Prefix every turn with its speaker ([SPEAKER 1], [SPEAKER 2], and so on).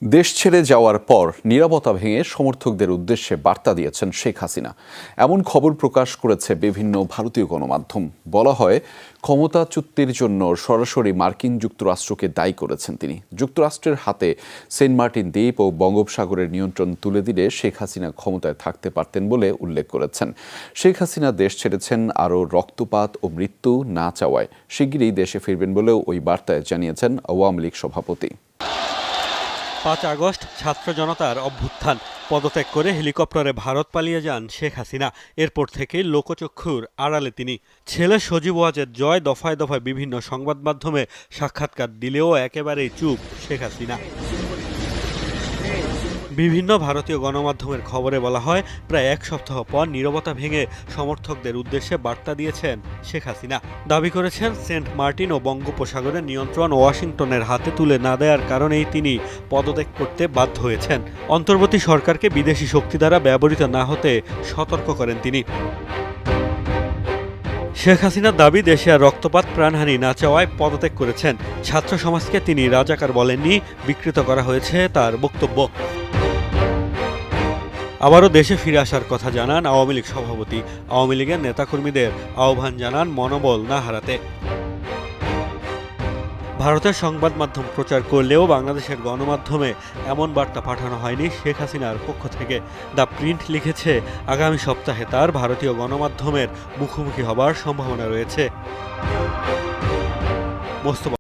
[SPEAKER 1] দেশ ছেড়ে যাওয়ার পর নীরবতা ভেঙে সমর্থকদের উদ্দেশ্যে বার্তা দিয়েছেন শেখ হাসিনা। এমন খবর প্রকাশ করেছে বিভিন্ন ভারতীয় গণমাধ্যম। বলা হয়, ক্ষমতাচ্যুতির জন্য সরাসরি মার্কিন যুক্তরাষ্ট্রকে দায়ী করেছেন তিনি। যুক্তরাষ্ট্রের হাতে সেন্ট মার্টিন দ্বীপ ও বঙ্গোপসাগরের নিয়ন্ত্রণ তুলে দিলে শেখ হাসিনা ক্ষমতায় থাকতে পারতেন বলে উল্লেখ করেছেন। শেখ হাসিনা দেশ ছেড়েছেন আরও রক্তপাত ও মৃত্যু না চাওয়ায় শিগগিরই দেশে ফিরবেন বলেও ওই বার্তায় জানিয়েছেন আওয়ামী লীগ সভাপতি।
[SPEAKER 2] ৫ আগস্ট ছাত্র জনতার অভ্যুত্থান, পদত্যাগ করে হেলিকপ্টারে ভারত পালিয়ে যান শেখ হাসিনা। এরপর থেকেই লোকচক্ষুর আড়ালে তিনি। ছেলে সজীব ওয়াজেদ জয় দফায় দফায় বিভিন্ন সংবাদ মাধ্যমে সাক্ষাৎকার দিলেও একেবারেই চুপ শেখ হাসিনা। বিভিন্ন ভারতীয় গণমাধ্যমের খবরে বলা হয়, প্রায় এক সপ্তাহ পর নীরবতা ভেঙে সমর্থকদের উদ্দেশ্যে বার্তা দিয়েছেন শেখ হাসিনা। দাবি করেছেন, সেন্ট মার্টিন ও বঙ্গোপসাগরের নিয়ন্ত্রণ ওয়াশিংটনের হাতে তুলে না দেওয়ার কারণেই তিনি পদত্যাগ করতে বাধ্য হয়েছেন। অন্তর্বর্তী সরকারকে বিদেশি শক্তি দ্বারা ব্যবহৃত না হতে সতর্ক করেন তিনি। শেখ হাসিনার দাবি, দেশে আর রক্তপাত প্রাণহানি না চাওয়ায় পদত্যাগ করেছেন। ছাত্র সমাজকে তিনি রাজাকার বলেননি, বিকৃত করা হয়েছে তার বক্তব্য। আবারও দেশে ফিরে আসার কথা জানান আওয়ামী লীগ সভাপতি। আওয়ামী লীগের নেতাকর্মীদের আহ্বান জানান মনোবল না হারাতে। ভারতের সংবাদ মাধ্যম প্রচার করলেও বাংলাদেশের গণমাধ্যমে এমন বার্তা পাঠানো হয়নি শেখ হাসিনার পক্ষ থেকে। দ্য প্রিন্ট লিখেছে, আগামী সপ্তাহে তার ভারতীয় গণমাধ্যমের মুখোমুখি হবার সম্ভাবনা রয়েছে। মোস্তফা